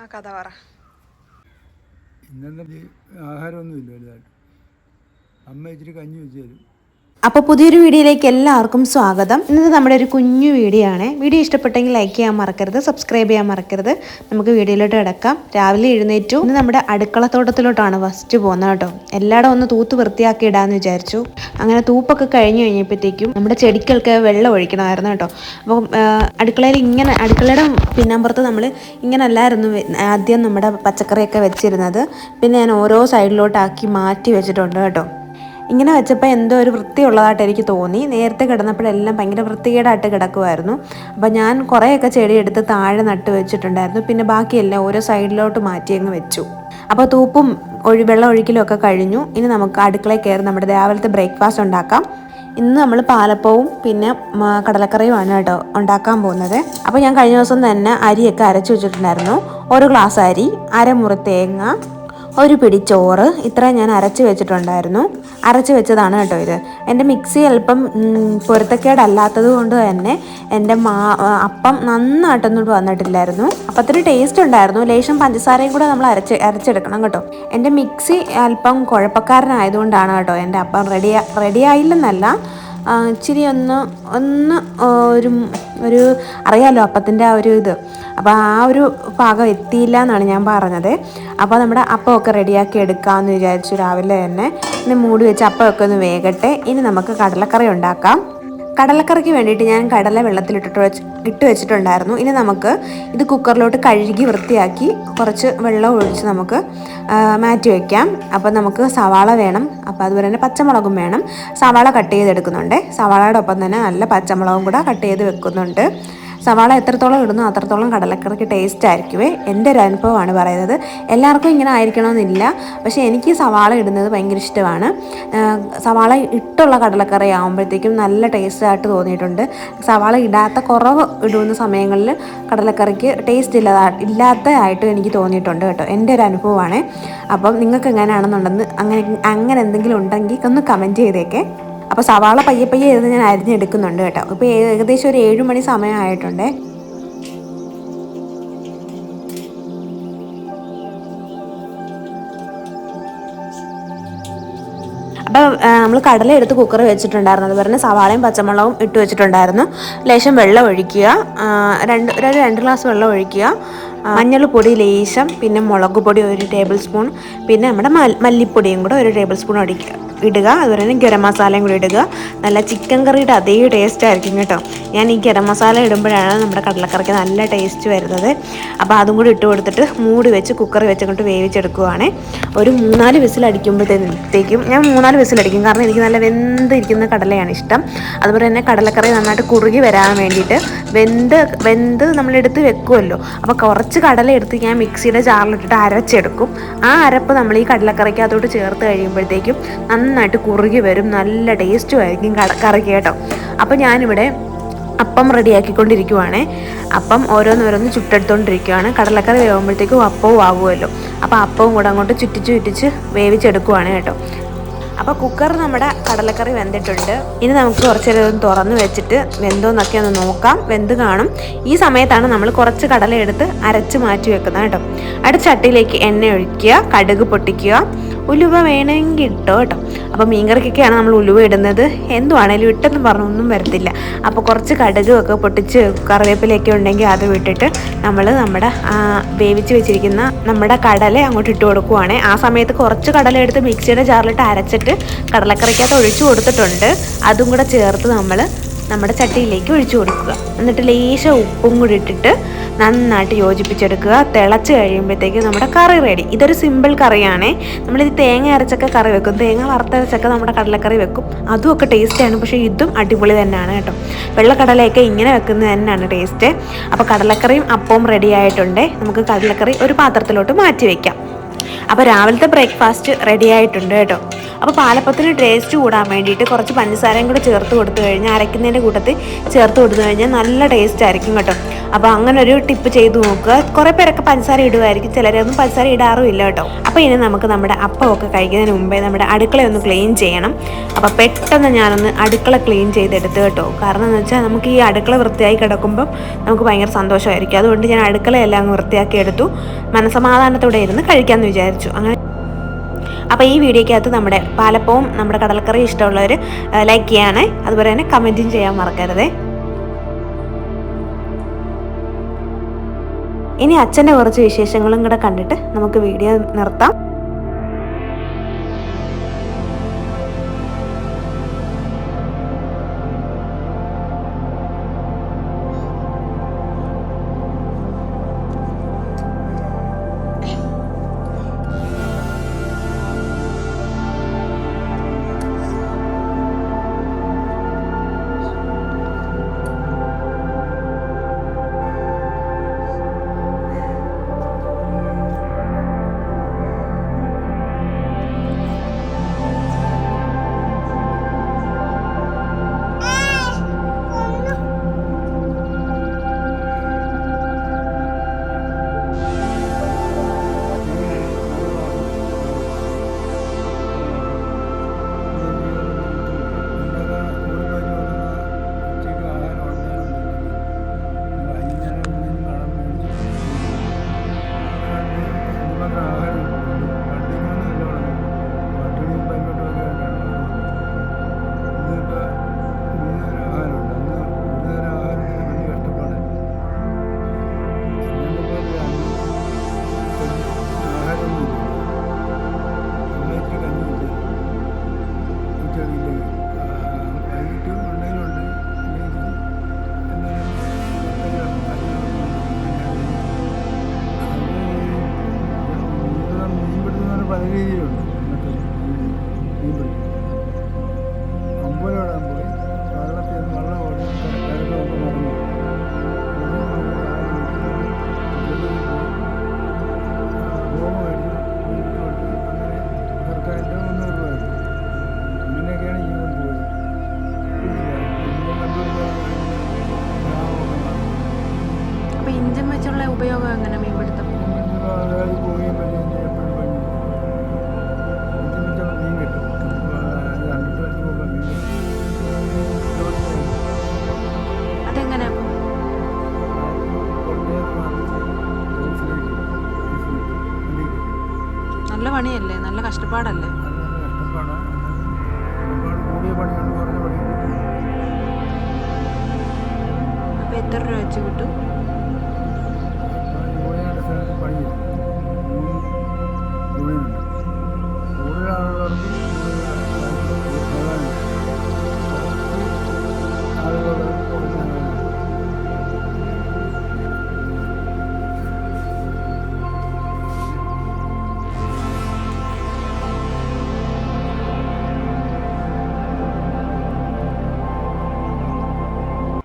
ആ കഥ പറ. ഇന്നത്തെ ആഹാരമൊന്നുമില്ല വലുതായിട്ട്. അമ്മ ഇച്ചിരി കഞ്ഞി വെച്ച് തരും. അപ്പോൾ പുതിയൊരു വീഡിയോയിലേക്ക് എല്ലാവർക്കും സ്വാഗതം. ഇന്നത്തെ നമ്മുടെ ഒരു കുഞ്ഞു വീഡിയോ ആണ്. വീഡിയോ ഇഷ്ടപ്പെട്ടെങ്കിൽ ലൈക്ക് ചെയ്യാൻ മറക്കരുത്, സബ്സ്ക്രൈബ് ചെയ്യാൻ മറക്കരുത്. നമുക്ക് വീഡിയോയിലോട്ട് കിടക്കാം. രാവിലെ എഴുന്നേറ്റു. ഇന്ന് നമ്മുടെ അടുക്കളത്തോട്ടത്തിലോട്ടാണ് ഫസ്റ്റ് പോകുന്നത് കേട്ടോ. എല്ലായിടും ഒന്ന് തൂത്ത് വൃത്തിയാക്കി ഇടാമെന്ന് വിചാരിച്ചു. അങ്ങനെ തൂപ്പൊക്കെ കഴിഞ്ഞ് കഴിഞ്ഞപ്പോഴത്തേക്കും നമ്മുടെ ചെടികൾക്ക് വെള്ളം ഒഴിക്കണമായിരുന്നു കേട്ടോ. അപ്പോൾ അടുക്കളയിൽ ഇങ്ങനെ അടുക്കളയുടെ പിന്നാമ്പുറത്ത് നമ്മൾ ഇങ്ങനെ അല്ലായിരുന്നു ആദ്യം നമ്മുടെ പച്ചക്കറിയൊക്കെ വെച്ചിരുന്നത്. പിന്നെ ഞാൻ ഓരോ സൈഡിലോട്ടാക്കി മാറ്റി വെച്ചിട്ടുണ്ട് കേട്ടോ. ഇങ്ങനെ വെച്ചപ്പോൾ എന്തോ ഒരു വൃത്തിയുള്ളതായിട്ട് എനിക്ക് തോന്നി. നേരത്തെ കിടന്നപ്പോഴെല്ലാം ഭയങ്കര വൃത്തികേടായിട്ട് കിടക്കുമായിരുന്നു. അപ്പോൾ ഞാൻ കുറേയൊക്കെ ചെടി എടുത്ത് താഴെ നട്ട് വെച്ചിട്ടുണ്ടായിരുന്നു. പിന്നെ ബാക്കിയെല്ലാം ഓരോ സൈഡിലോട്ട് മാറ്റി അങ്ങ് വെച്ചു. അപ്പോൾ തൂപ്പും വെള്ളം ഒഴിക്കലും ഒക്കെ കഴിഞ്ഞു. ഇനി നമുക്ക് അടുക്കളയിൽ കയറി നമ്മുടെ രാവിലത്തെ ബ്രേക്ക്ഫാസ്റ്റ് ഉണ്ടാക്കാം. ഇന്ന് നമ്മൾ പാലപ്പവും പിന്നെ കടലക്കറിയുമാണ് കേട്ടോ ഉണ്ടാക്കാൻ പോകുന്നത്. അപ്പോൾ ഞാൻ കഴിഞ്ഞ ദിവസം തന്നെ അരിയൊക്കെ അരച്ച് വെച്ചിട്ടുണ്ടായിരുന്നു. ഒരു ഗ്ലാസ് അരി, അരമുറി തേങ്ങ, ഒരു പിടി ചോറ്, ഇത്രയും ഞാൻ അരച്ച് വെച്ചിട്ടുണ്ടായിരുന്നു. അരച്ച് വെച്ചതാണ് കേട്ടോ ഇത്. എൻ്റെ മിക്സി അല്പം പൊരുത്തക്കേടല്ലാത്തത് കൊണ്ട് തന്നെ എൻ്റെ അപ്പം നന്നായിട്ടൊന്നും വന്നിട്ടില്ലായിരുന്നു. അപ്പത്തിന് ടേസ്റ്റ് ഉണ്ടായിരുന്നു. ലേശം പഞ്ചസാരയും കൂടെ നമ്മൾ അരച്ചെടുക്കണം കേട്ടോ. എൻ്റെ മിക്സി അല്പം കുഴപ്പക്കാരനായതുകൊണ്ടാണ് കേട്ടോ എൻ്റെ അപ്പം റെഡിയായില്ലെന്നല്ല, ഇച്ചിരി ഒന്ന് ഒരു അറിയാമല്ലോ അപ്പത്തിൻ്റെ ആ ഒരു ഇത്. അപ്പോൾ ആ ഒരു പാകം എത്തിയില്ല എന്നാണ് ഞാൻ പറഞ്ഞത്. അപ്പോൾ നമ്മുടെ അപ്പമൊക്കെ റെഡിയാക്കി എടുക്കാമെന്ന് വിചാരിച്ചു രാവിലെ തന്നെ. ഇനി മൂടി വെച്ച് അപ്പമൊക്കെ ഒന്ന് വേകട്ടെ. ഇനി നമുക്ക് കടലക്കറി ഉണ്ടാക്കാം. കടലക്കറിക്ക് വേണ്ടിയിട്ട് ഞാൻ കടല ഇട്ട് വെച്ചിട്ടുണ്ടായിരുന്നു. ഇനി നമുക്ക് ഇത് കുക്കറിലോട്ട് കഴുകി വൃത്തിയാക്കി കുറച്ച് വെള്ളം ഒഴിച്ച് നമുക്ക് മാറ്റി വയ്ക്കാം. അപ്പോൾ നമുക്ക് സവാള വേണം. അപ്പോൾ അതുപോലെ തന്നെ പച്ചമുളകും വേണം. സവാള കട്ട് ചെയ്തെടുക്കുന്നുണ്ട്. സവാളയുടെ ഒപ്പം തന്നെ നല്ല പച്ചമുളകും കൂടെ കട്ട് ചെയ്ത് വെക്കുന്നുണ്ട്. സവാള എത്രത്തോളം ഇടുന്നു അത്രത്തോളം കടലക്കറിക്ക് ടേസ്റ്റ് ആയിരിക്കുമേ. എൻ്റെ ഒരു അനുഭവമാണ് പറയുന്നത്. എല്ലാവർക്കും ഇങ്ങനെ ആയിരിക്കണമെന്നില്ല. പക്ഷേ എനിക്ക് സവാള ഇടുന്നത് ഭയങ്കര ഇഷ്ടമാണ്. സവാള ഇട്ടുള്ള കടലക്കറി ആകുമ്പോഴത്തേക്കും നല്ല ടേസ്റ്റായിട്ട് തോന്നിയിട്ടുണ്ട്. സവാള ഇടാത്ത കുറവ് ഇടുന്ന സമയങ്ങളിൽ കടലക്കറിക്ക് ടേസ്റ്റ് ഇല്ലാത്തതായിട്ട് എനിക്ക് തോന്നിയിട്ടുണ്ട് കേട്ടോ. എൻ്റെ ഒരു അനുഭവമാണ്. അപ്പം നിങ്ങൾക്ക് എങ്ങനെയാണെന്നുണ്ടെന്ന് അങ്ങനെ എന്തെങ്കിലും ഉണ്ടെങ്കിൽ ഒന്ന് കമൻറ്റ് ചെയ്തേക്കേ. അപ്പോൾ സവാള പയ്യെ ഇരുന്ന് ഞാൻ അരിഞ്ഞെടുക്കുന്നുണ്ട് കേട്ടോ. ഇപ്പോൾ ഏകദേശം ഒരു 7 മണി സമയമായിട്ടുണ്ട്. അപ്പോൾ നമ്മൾ കടല എടുത്ത് കുക്കർ വെച്ചിട്ടുണ്ടായിരുന്നു. അതുപോലെ തന്നെ സവാളയും പച്ചമുളകും ഇട്ട് വെച്ചിട്ടുണ്ടായിരുന്നു. ലേശം വെള്ളം ഒഴിക്കുക. രണ്ട് ഗ്ലാസ് വെള്ളം ഒഴിക്കുക. മഞ്ഞൾപ്പൊടി ലേശം, പിന്നെ മുളക് പൊടി 1 ടേബിൾ സ്പൂൺ, പിന്നെ നമ്മുടെ മല്ലിപ്പൊടിയും കൂടെ 1 ടേബിൾ സ്പൂൺ ഇടുക. അതുപോലെ തന്നെ ഗരം മസാലയും കൂടി ഇടുക. നല്ല ചിക്കൻ കറിയുടെ അതേ ടേസ്റ്റ് ആയിരിക്കും കേട്ടോ. ഞാൻ ഈ ഗരം മസാല ഇടുമ്പോഴാണ് നമ്മുടെ കടലക്കറിക്ക് നല്ല ടേസ്റ്റ് വരുന്നത്. അപ്പോൾ അതും കൂടി ഇട്ട് കൊടുത്തിട്ട് മൂടി വെച്ച് കുക്കർ വെച്ചങ്ങോട്ട് വേവിച്ചെടുക്കുവാണ്. ഒരു 3-4 വിസിൽ അടിക്കുമ്പോഴത്തേക്കും ഞാൻ 3-4 വിസിലടിക്കും. കാരണം എനിക്ക് നല്ല വെന്തിരിക്കുന്ന കടലയാണ് ഇഷ്ടം. അതുപോലെ തന്നെ കടലക്കറി നന്നായിട്ട് കുറുകി വരാൻ വേണ്ടിയിട്ട് വെന്ത് നമ്മളെടുത്ത് വെക്കുമല്ലോ. അപ്പോൾ കുറച്ച് കടല എടുത്ത് ഞാൻ മിക്സിയുടെ ജാറിലിട്ടിട്ട് അരച്ചെടുക്കും. ആ അരപ്പ് നമ്മൾ ഈ കടലക്കറിക്ക് അതോട്ട് ചേർത്ത് കഴിയുമ്പോഴത്തേക്കും നന്നായിട്ട് കുറുകി വരും. നല്ല ടേസ്റ്റും ആയിരിക്കും കറിക്ക് കേട്ടോ. അപ്പോൾ ഞാനിവിടെ അപ്പം റെഡിയാക്കിക്കൊണ്ടിരിക്കുവാണ്. അപ്പം ഓരോന്നോരോന്ന് ചുട്ടെടുത്തോണ്ടിരിക്കുകയാണ്. കടലക്കറി വേകുമ്പോഴത്തേക്കും അപ്പവും ആകുമല്ലോ. അപ്പോൾ അപ്പവും കൂടെ അങ്ങോട്ട് ചുറ്റിച്ച് വേവിച്ചെടുക്കുവാണ് കേട്ടോ. അപ്പോൾ കുക്കർ നമ്മുടെ കടലക്കറി വെന്തിട്ടുണ്ട്. ഇനി നമുക്ക് കുറച്ച് നേരം തുറന്ന് വെച്ചിട്ട് വെന്തോന്നൊക്കെ ഒന്ന് നോക്കാം. വെന്ത് കാണും. ഈ സമയത്താണ് നമ്മൾ കുറച്ച് കടല എടുത്ത് അരച്ച് മാറ്റി വെക്കുന്നത് കേട്ടോ. അടുത്ത ചട്ടിയിലേക്ക് എണ്ണ ഒഴിക്കുക, കടുക് പൊട്ടിക്കുക, ഉലുവ വേണമെങ്കിൽ ഇട്ടോ കേട്ടോ. അപ്പോൾ മീൻകറിക്കൊക്കെയാണ് നമ്മൾ ഉലുവ ഇടുന്നത്. എന്തുവാണേലും ഇട്ടെന്ന് പറഞ്ഞൊന്നും വരത്തില്ല. അപ്പോൾ കുറച്ച് കടുകും ഒക്കെ പൊട്ടിച്ച് കറിവേപ്പിലൊക്കെ ഉണ്ടെങ്കിൽ അത് വിട്ടിട്ട് നമ്മൾ നമ്മുടെ വേവിച്ച് വെച്ചിരിക്കുന്ന നമ്മുടെ കടല അങ്ങോട്ട് ഇട്ട് കൊടുക്കുവാണ്. ആ സമയത്ത് കുറച്ച് കടല എടുത്ത് മിക്സിയുടെ ജാറിലിട്ട് അരച്ചിട്ട് കടലക്കറിക്കകത്ത് ഒഴിച്ചു കൊടുത്തിട്ടുണ്ട്. അതും കൂടെ ചേർത്ത് നമ്മൾ നമ്മുടെ ചട്ടിയിലേക്ക് ഒഴിച്ചു കൊടുക്കുക. എന്നിട്ട് ലേശം ഉപ്പും കൂടി ഇട്ടിട്ട് നന്നായിട്ട് യോജിപ്പിച്ചെടുക്കുക. തിളച്ച് കഴിയുമ്പോഴത്തേക്കും നമ്മുടെ കറി റെഡി. ഇതൊരു സിമ്പിൾ കറിയാണ്. നമ്മളിത് തേങ്ങ അരച്ചൊക്കെ കറി വെക്കും, തേങ്ങ വറുത്തരച്ചൊക്കെ നമ്മുടെ കടലക്കറി വെക്കും. അതുമൊക്കെ ടേസ്റ്റാണ്. പക്ഷേ ഇതും അടിപൊളി തന്നെയാണ് കേട്ടോ. വെള്ളക്കടലയൊക്കെ ഇങ്ങനെ വെക്കുന്നത് തന്നെയാണ് ടേസ്റ്റ്. അപ്പോൾ കടലക്കറിയും അപ്പവും റെഡി ആയിട്ടുണ്ട്. നമുക്ക് കടലക്കറി ഒരു പാത്രത്തിലോട്ട് മാറ്റി വയ്ക്കാം. അപ്പോൾ രാവിലത്തെ ബ്രേക്ക്ഫാസ്റ്റ് റെഡി ആയിട്ടുണ്ട് കേട്ടോ. അപ്പോൾ പാലപ്പത്തിന് ടേസ്റ്റ് കൂടാൻ വേണ്ടിയിട്ട് കുറച്ച് പഞ്ചസാരയും കൂടെ ചേർത്ത് കൊടുത്തു കഴിഞ്ഞാൽ, അരയ്ക്കുന്നതിൻ്റെ കൂട്ടത്തിൽ ചേർത്ത് കൊടുത്തു കഴിഞ്ഞാൽ നല്ല ടേസ്റ്റ് ആയിരിക്കും കേട്ടോ. അപ്പോൾ അങ്ങനെ ഒരു ടിപ്പ് ചെയ്ത് നോക്കുക. കുറേ പേരൊക്കെ പഞ്ചസാര ഇടുമായിരിക്കും, ചിലരൊന്നും പഞ്ചസാര ഇടാറുമില്ല കേട്ടോ. അപ്പോൾ ഇനി നമുക്ക് നമ്മുടെ അപ്പമൊക്കെ കഴിക്കുന്നതിന് മുമ്പേ നമ്മുടെ അടുക്കളയൊന്ന് ക്ലീൻ ചെയ്യണം. അപ്പോൾ പെട്ടെന്ന് ഞാനൊന്ന് അടുക്കള ക്ലീൻ ചെയ്തെടുത്ത് കേട്ടോ. കാരണം എന്ന് വെച്ചാൽ നമുക്ക് ഈ അടുക്കള വൃത്തിയായി കിടക്കുമ്പം നമുക്ക് ഭയങ്കര സന്തോഷമായിരിക്കും. അതുകൊണ്ട് ഞാൻ അടുക്കളയെല്ലാം അങ്ങ് വൃത്തിയാക്കി എടുത്തു. മനസമാധാനത്തോടെ ഇരുന്ന് കഴിക്കാമെന്ന് വിചാരിച്ചു. അങ്ങനെ അപ്പോൾ ഈ വീഡിയോയ്ക്കകത്ത് നമ്മുടെ പാലപ്പവും നമ്മുടെ കടലക്കറിയും ഇഷ്ടമുള്ളവർ ലൈക്ക് ചെയ്യാനേ, അതുപോലെ തന്നെ കമൻറ്റും ചെയ്യാൻ മറക്കരുതേ. ഇനി അച്ഛൻ്റെ കുറച്ച് വിശേഷങ്ങളും കൂടെ കണ്ടിട്ട് നമുക്ക് വീഡിയോ നിർത്താം. പല രീതിയിലുണ്ട്. ഇന്നത്തെ മീൻ പിടിക്കും. അമ്പലം പോയി വെള്ളത്തിൽ നിന്ന് വെള്ളം ഓടി കരകളൊക്കെ മറിഞ്ഞു ഹോമം കഴിഞ്ഞ് അങ്ങനെ സർക്കാരിൻ്റെ 300 രൂപ ആയിരുന്നു. അങ്ങനെയൊക്കെയാണ് ജീവിതം പോയത്. അപ്പോൾ ഇഞ്ചൻ വെച്ചുള്ള ഉപയോഗം എങ്ങനെ മീൻപിടുത്തം? അതായത് പോവുകയും പറ്റുന്ന എപ്പോഴും പണി ഇഞ്ചൻ വെച്ചുള്ള മീൻ കിട്ടും. 2 രൂപ പോകുമ്പോൾ മീൻ കിട്ടും. അതെങ്ങനെ? നല്ല പണിയല്ലേ, നല്ല കഷ്ടപ്പാടല്ലേ? കഷ്ടപ്പാടാണ്. ഒരുപാട് കൂടിയ പണിയാണ്, കുറഞ്ഞ പണിയാണ്. അപ്പോൾ എത്ര രൂപ വെച്ച് കിട്ടും?